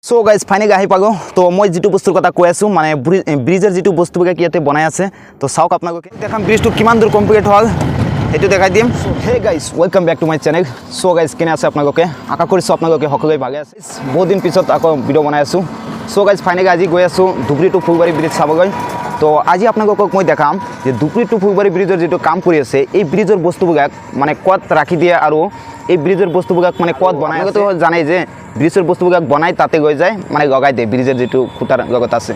so guys फाइनेली आহি পালো তো মই যেটো বস্তুৰ কথা কৈ আছো মানে ব্ৰিজৰ যেটো বস্তুবিলাক ইয়াতে বনাই আছে তো চাওক আপোনালোকে দেখাম ব্ৰিজটো কিমান দূৰ কমপ্লিট হ'ল এটো দেখাই দিম hey guys welcome back to my channel so guys কেনে আছে আপোনালোকে আশা কৰিছো আপোনালোকে সকলোৱে ভালে আছে বহুত দিন পিছত আকৌ ভিডিও বনাই আছো সো গাইজ ফাইনেলি আজি গৈ আছো ধুবৰী টু ফুলবাৰী ব্ৰিজ চাবগৈ তো আজি আপোনালোকক মই দেখাম যে ধুবৰী টু ফুলবাৰী ব্ৰিজৰ যেটো কাম কৰি আছে এই ব্ৰিজৰ বস্তুবিলাক মানে কত ৰাখি দিয়ে আৰু এই ব্ৰিজৰ বস্তুবিলাক মানে কত বনাই তো জানাই যে ব্ৰিজৰ বস্তুবিলাক বনাই তাতে গৈ যায় মানে লগাই দিয়ে ব্ৰিজৰ যেটো খুঁটাৰ লগত আছে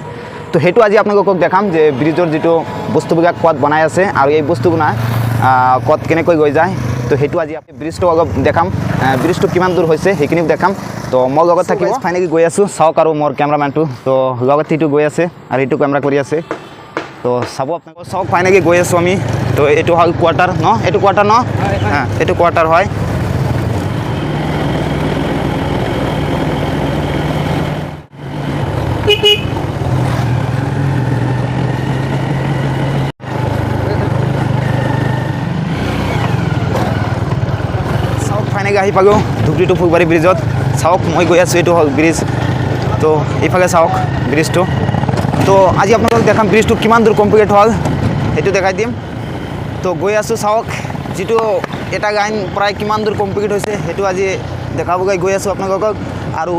তো হেতু আজি আপোনালোকক দেখাম যে ব্ৰিজৰ যেটো বস্তুবিলাক কত বনাই আছে আৰু এই বস্তুগুনা কত কেনেকৈ গৈ যায় তো হেতু আজি আপুনি ব্ৰিজটো অলপ দেখাম ব্ৰিজটো কিমান দূৰ হৈছে সেইখিনি দেখাম তো মই লগত থাকিব ফাইনেলি গৈ আছো চাওক আৰু মোৰ কেমেৰামেনটো তো লগত হিটো গৈ আছে আৰু ইটো কেমেৰা কৰি আছে তো চাব আপোনালোক চাওক ফাইনেলি গৈ আছো আমি তো এটো হল কোৱাৰ্টাৰ ন এটো কোৱাৰ্টাৰ ন হ্যাঁ এটো কোৱাৰ্টাৰ হয় আহি পালো ধুবৰী টু ফুলবাৰী ব্ৰিজত চাওক মই গৈ আছোঁ এইটো হ'ল ব্ৰিজ তো এইফালে চাওক ব্ৰিজটো তো আজি আপোনালোকক দেখাম ব্ৰিজটো কিমান দূৰ কমপ্লিট হ'ল সেইটো দেখাই দিম তো গৈ আছোঁ চাওক যিটো এটা লাইন প্ৰায় কিমান দূৰ কমপ্লিট হৈছে সেইটো আজি দেখাবলৈ গৈ আছোঁ আপোনালোকক আৰু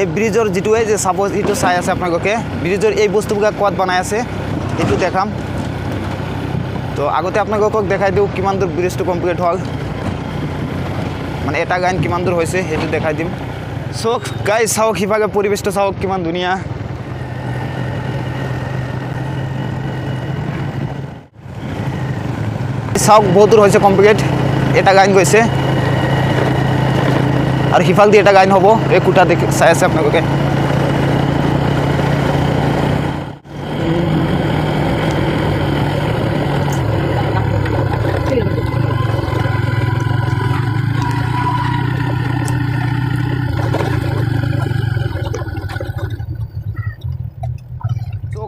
এই ব্ৰিজৰ যিটোৱে যে চাব এইটো চাই আছে আপোনালোকে ব্ৰিজৰ এই বস্তুবিলাক ক'ত বনাই আছে সেইটো দেখাম তো আগতে আপোনালোকক দেখাই দিওঁ কিমান দূৰ ব্ৰিজটো কমপ্লিট হ'ল মানে এটা গান কিমান দূৰ হৈছে সেইটো দেখাই দিম চক গাইজ চাওক সিফালে পৰিৱেশটো চাওক কিমান ধুনীয়া চাওক বহুত দূৰ হৈছে কমপ্লিট এটা গান গৈছে আৰু সিফাল দি এটা গান হ'ব এই কুটা দেখি চাই আছে আপোনালোকে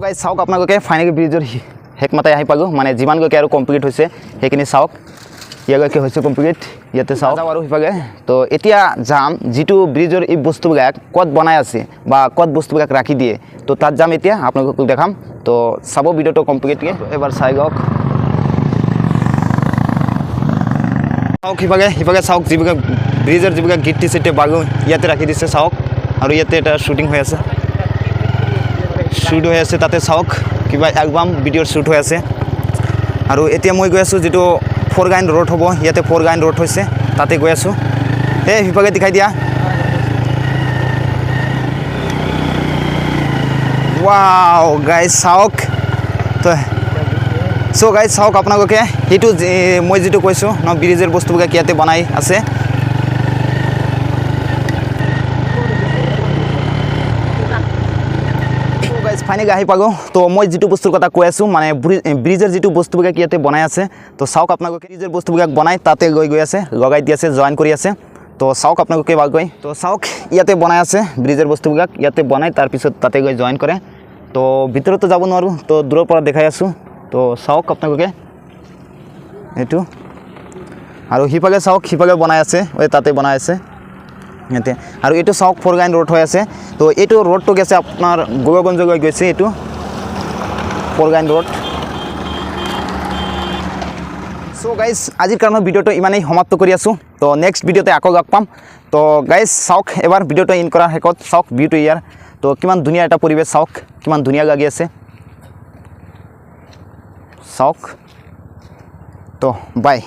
গাইজ চাওক আপোনালোকে ফাইনেলি ব্ৰিজৰ হেকমাতে আহি পালোঁ মানে যিমানলৈকে আৰু কমপ্লিট হৈছে সেইখিনি চাওক ইয়ালৈকে হৈছে কমপ্লিট ইয়াতে চাওক আৰু সিফালে তো এতিয়া যাম যিটো ব্ৰিজৰ এই বস্তুবিলাক ক'ত বনাই আছে বা ক'ত বস্তুবিলাক ৰাখি দিয়ে তো তাত যাম এতিয়া আপোনালোকক দেখাম তো চাব ভিডিঅ'টো কমপ্লিটকৈ এবাৰ চাই লওক চাওক সিফালে চাওক যিবিলাক ব্ৰিজৰ যিবিলাক গিটি চিটি বাগু ইয়াতে ৰাখি দিছে চাওক আৰু ইয়াতে এটা শ্বুটিং হৈ আছে শ্বুট হৈ আছে তাতে চাওক কিবা এলবাম ভিডিঅ'ৰ শ্বুট হৈ আছে আৰু এতিয়া মই গৈ আছোঁ যিটো 4 লাইন ৰোড হ'ব ইয়াতে 4 লাইন ৰোড হৈছে তাতে গৈ আছোঁ এই সিফালে দেখাই দিয়া ৱাও গাইজ চাওক তো চ' গাইজ চাওক আপোনালোকে সেইটো মই যিটো কৈছোঁ ন ব্ৰিজৰ বস্তুবিলাক ইয়াতে বনাই আছে ফাইনেলি আহি পালোঁ তো মই যিটো বস্তুৰ কথা কৈ আছোঁ মানে ব্ৰিজৰ যিটো বস্তুবিলাক ইয়াতে বনাই আছে তো চাওক আপোনালোকে ব্ৰিজৰ বস্তুবিলাক বনাই তাতে গৈ আছে লগাই দি আছে জইন কৰি আছে তো চাওক আপোনালোকে ভালকৈ তো চাওক ইয়াতে বনাই আছে ব্ৰিজৰ বস্তুবিলাক ইয়াতে বনাই তাৰপিছত তাতে গৈ জইন কৰে তো ভিতৰতো যাব নোৱাৰোঁ তো দূৰৰ পৰা দেখাই আছোঁ তো চাওক আপোনালোকে এইটো আৰু সিফালে চাওক সিফালে বনাই আছে তাতে বনাই আছে ইয়াতে আৰু এইটো চাওক 4 লাইন ৰোড হৈ আছে তো এইটো ৰোডটো গেছে আপোনাৰ গোগাগঞ্জলৈ গৈছে এইটো 4 লাইন ৰোড সো গাইজ আজিৰ কাৰণে ভিডিঅ'টো ইমানেই সমাপ্ত কৰি আছোঁ তো নেক্সট ভিডিঅ'তে আকৌ লগ পাম তো গাইজ চাওক এবাৰ ভিডিঅ'টো ইন কৰাৰ শেষত চাওক ভিউটো ইয়াৰ তো কিমান ধুনীয়া এটা পৰিৱেশ চাওক কিমান ধুনীয়া লাগি আছে চাওক তো বাই